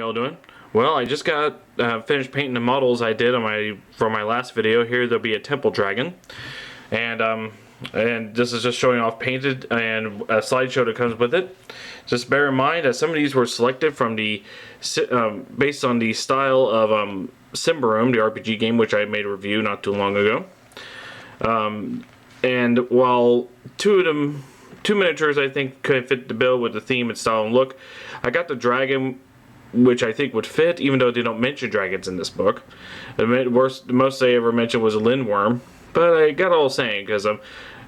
y'all doing? Well, I just got finished painting the models I did on for my last video. Here there'll be a temple dragon, and this is just showing off painted and a slideshow that comes with it. Just bear in mind that some of these were selected from the based on the style of Symbaroum, the RPG game, which I made a review not too long ago. And while two miniatures I think could fit the bill with the theme and style and look, I got the dragon, which I think would fit, even though they don't mention dragons in this book. The most they ever mentioned was a lindworm, but I got all saying because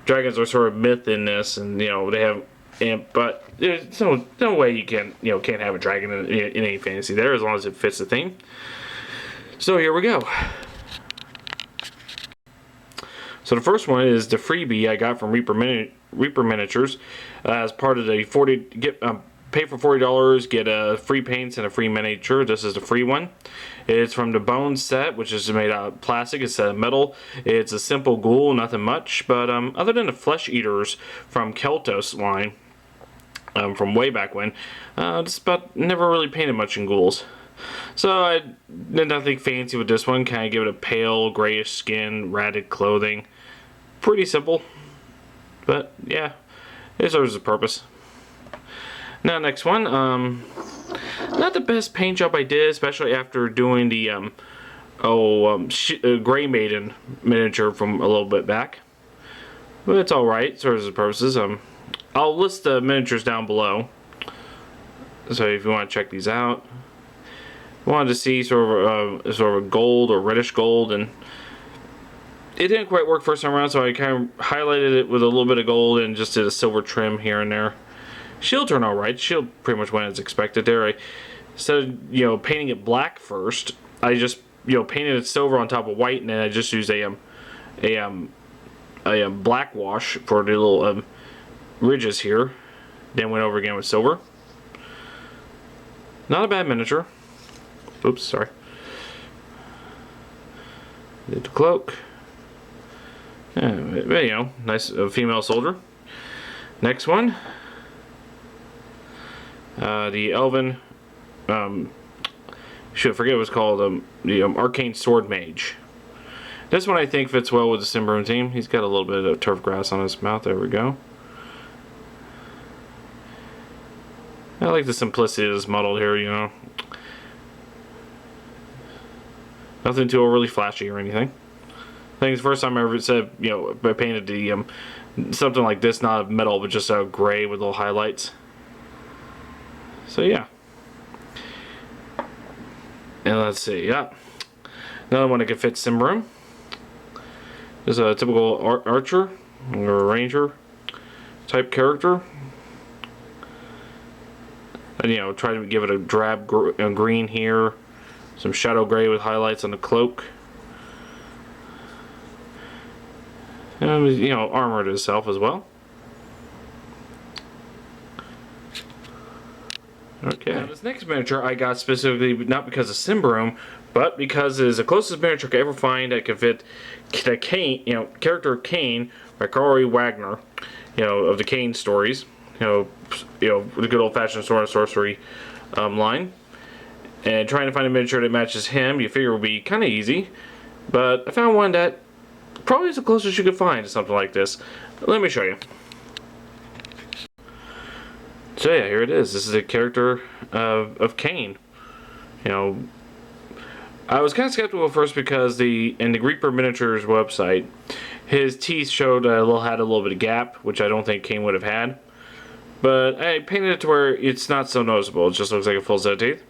dragons are sort of myth in this, and you know they have. But there's no way you can't have a dragon in any fantasy there, as long as it fits the theme. So here we go. So the first one is the freebie I got from Reaper Miniatures as part of the pay for $40, get free paints and a free miniature. This is the free one. It's from the Bone set, which is made out of plastic. It's metal. It's a simple ghoul, nothing much. But other than the Flesh Eaters from Keltos line, from way back when, just about never really painted much in ghouls. So I did nothing fancy with this one. Kind of give it a pale grayish skin, ratted clothing. Pretty simple, but yeah, it serves a purpose. Now next one, not the best paint job I did, especially after doing the Grey Maiden miniature from a little bit back. But it's alright, serves its purposes. I'll list the miniatures down below, so if you want to check these out. I wanted to see sort of a gold or reddish gold, and it didn't quite work first time around, so I kind of highlighted it with a little bit of gold and just did a silver trim here and there. Shield turned alright. Shield pretty much went as expected there. Instead of painting it black first, I just painted it silver on top of white, and then I just used a black wash for the little ridges here. Then went over again with silver. Not a bad miniature. Oops, sorry. Did the cloak. Nice female soldier. Next one. The Elven. Should forget what it's called. The Arcane Sword Mage. This one I think fits well with the Symbaroum theme. He's got a little bit of turf grass on his mouth. There we go. I like the simplicity of this model here. Nothing too overly flashy or anything. I think it's the first time I ever said, I painted the something like this, not metal, but just a gray with little highlights. So yeah. And let's see, yeah. Another one that could fit Symbaroum. This is a typical archer or ranger type character. And try to give it a drab green here. Some shadow gray with highlights on the cloak. And armored itself as well. Okay. Now this next miniature I got specifically not because of Symbaroum, but because it is the closest miniature I could ever find that could fit the Kane, character Kane by Corey Wagner, of the Kane stories, the good old-fashioned sword and sorcery line. And trying to find a miniature that matches him, you figure would be kind of easy, but I found one that probably is the closest you could find to something like this. Let me show you. So yeah, here it is. This is a character of Kane. I was kind of skeptical at first because in the Reaper Miniatures website, his teeth showed had a little bit of gap, which I don't think Kane would have had. But I painted it to where it's not so noticeable. It just looks like a full set of teeth.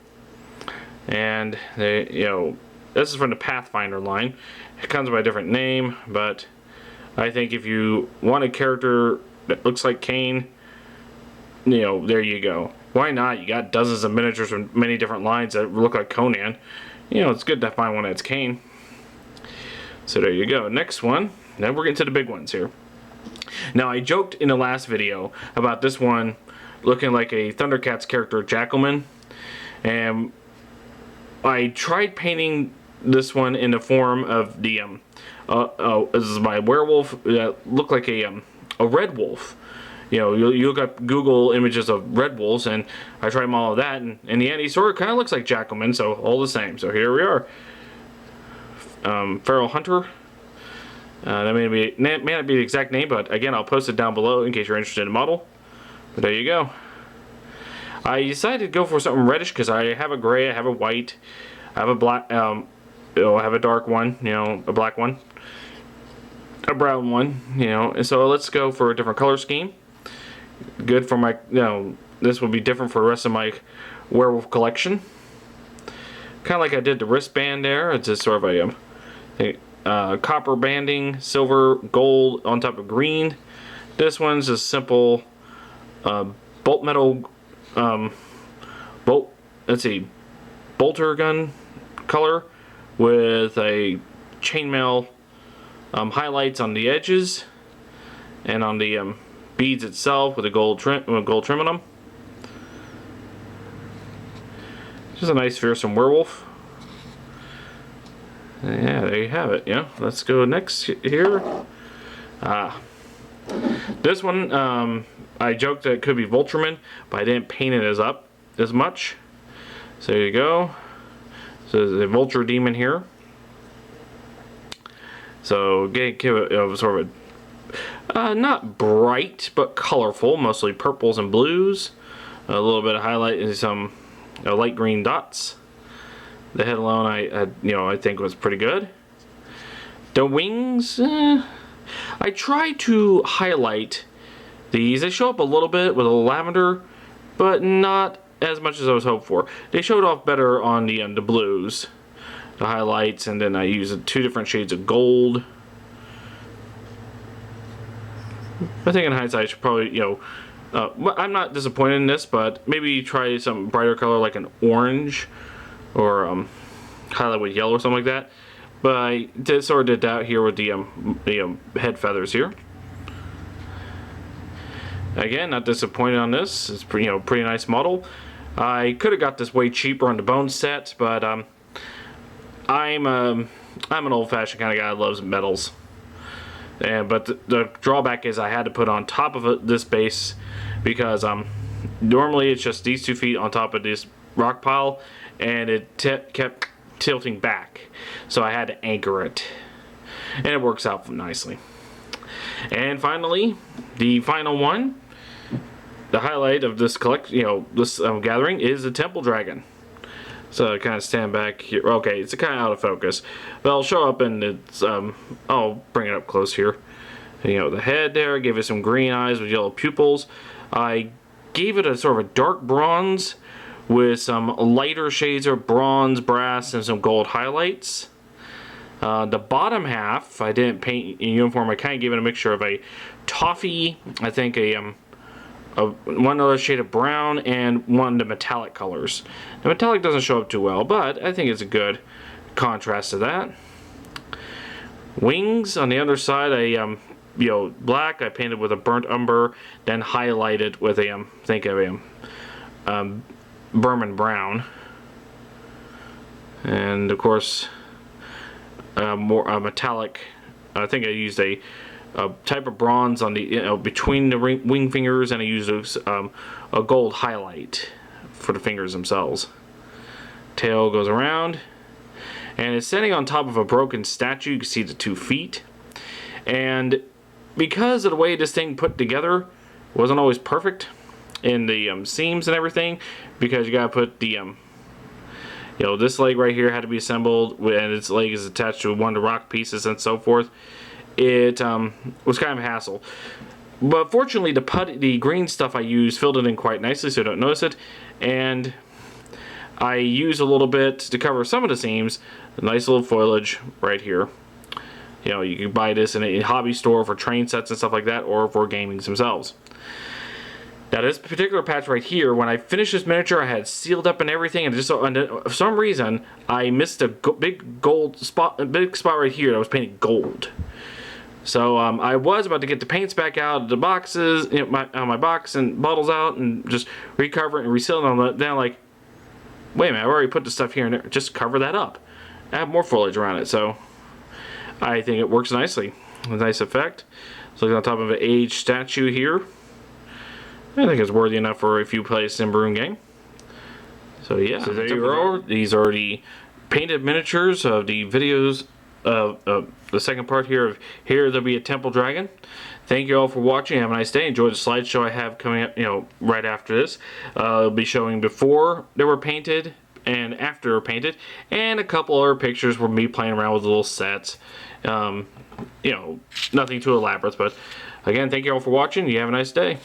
And this is from the Pathfinder line. It comes by a different name, but I think if you want a character that looks like Kane, there you go. Why not? You got dozens of miniatures from many different lines that look like Conan. It's good to find one that's Kane. So there you go. Next one. Now we're getting to the big ones here. Now I joked in the last video about this one looking like a Thundercats character, Jackalman, and I tried painting this one in the form of the this is my werewolf that looked like a red wolf. you know, you look up Google images of red wolves, and I tried them all of that, and in the end, he sort of kind of looks like Jackalman, so all the same. So here we are. Feral Hunter. That may not be the exact name, but again, I'll post it down below in case you're interested in the model. But there you go. I decided to go for something reddish because I have a gray, I have a white, I have a black, I have a dark one, you know, a black one, a brown one, you know, and so let's go for a different color scheme. Good for my, you know, this will be different for the rest of my werewolf collection. Kind of like I did the wristband there. It's just sort of a copper banding, silver, gold on top of green. This one's just simple bolt metal, bolter gun color with a chainmail highlights on the edges and on the beads itself with a gold trim on them. Just a nice fearsome werewolf. Yeah, there you have it. Yeah, let's go next here. This one, I joked that it could be Vultureman, but I didn't paint it as much. So there you go. So there's a Vulture demon here. So give it sort of a not bright but colorful, mostly purples and blues. A little bit of highlight and some light green dots. The head alone, I think was pretty good. The wings, I tried to highlight these. They show up a little bit with a lavender, but not as much as I was hoping for. They showed off better on the blues, the highlights, and then I used 2 different shades of gold. I think in hindsight, I should probably, you know, I'm not disappointed in this, but maybe try some brighter color like an orange or highlight with yellow or something like that. But I sort of did that here with the head feathers here. Again, not disappointed on this. It's pretty nice model. I could have got this way cheaper on the bone set, but I'm an old-fashioned kind of guy that loves metals. But the drawback is I had to put on top of this base because normally it's just these 2 feet on top of this rock pile, and it kept tilting back, so I had to anchor it, and it works out nicely. And finally, the final one, the highlight of this gathering is the Temple Dragon. So I kind of stand back here. Okay, it's kind of out of focus, but I'll show up and it's I'll bring it up close here. You know, the head there, I gave it some green eyes with yellow pupils. I gave it a sort of a dark bronze with some lighter shades of bronze, brass, and some gold highlights. The bottom half, I didn't paint in uniform. I kind of gave it a mixture of a toffee, I think one other shade of brown, and one of the metallic colors. The metallic doesn't show up too well, but I think it's a good contrast to that. Wings on the underside, black. I painted with a burnt umber, then highlighted with Burman brown, and of course more metallic. I think I used a type of bronze on the between the wing fingers, and I used a gold highlight for the fingers themselves. Tail goes around, and it's standing on top of a broken statue. You can see the 2 feet, and because of the way this thing put together wasn't always perfect in the seams and everything, because you gotta put the this leg right here had to be assembled, and its leg is attached to one of the rock pieces and so forth. It was kind of a hassle, but fortunately the green stuff I used filled it in quite nicely, so you don't notice it. And I used a little bit to cover some of the seams. A nice little foliage right here. You know, you can buy this in a hobby store for train sets and stuff like that, or for gamings themselves. Now this particular patch right here, when I finished this miniature, I had sealed up and everything, and just for some reason I missed a big spot right here that was painted gold. So I was about to get the paints back out of the boxes, my box and bottles out, and just recover it and reseal it on that. Then I'm like, wait a minute, I've already put the stuff here and there. Just cover that up. I have more foliage around it, so I think it works nicely. A nice effect. So on top of an aged statue here. I think it's worthy enough for if you play a Simbaroon game. So yeah, so there you go. These are the painted miniatures of the videos of the second part here of Here There'll Be a Temple Dragon. Thank you all for watching. Have a nice day. Enjoy the slideshow I have coming up, right after this. I'll be showing before they were painted and after they were painted, and a couple other pictures were me playing around with little sets. Nothing too elaborate, but again, thank you all for watching. You have a nice day.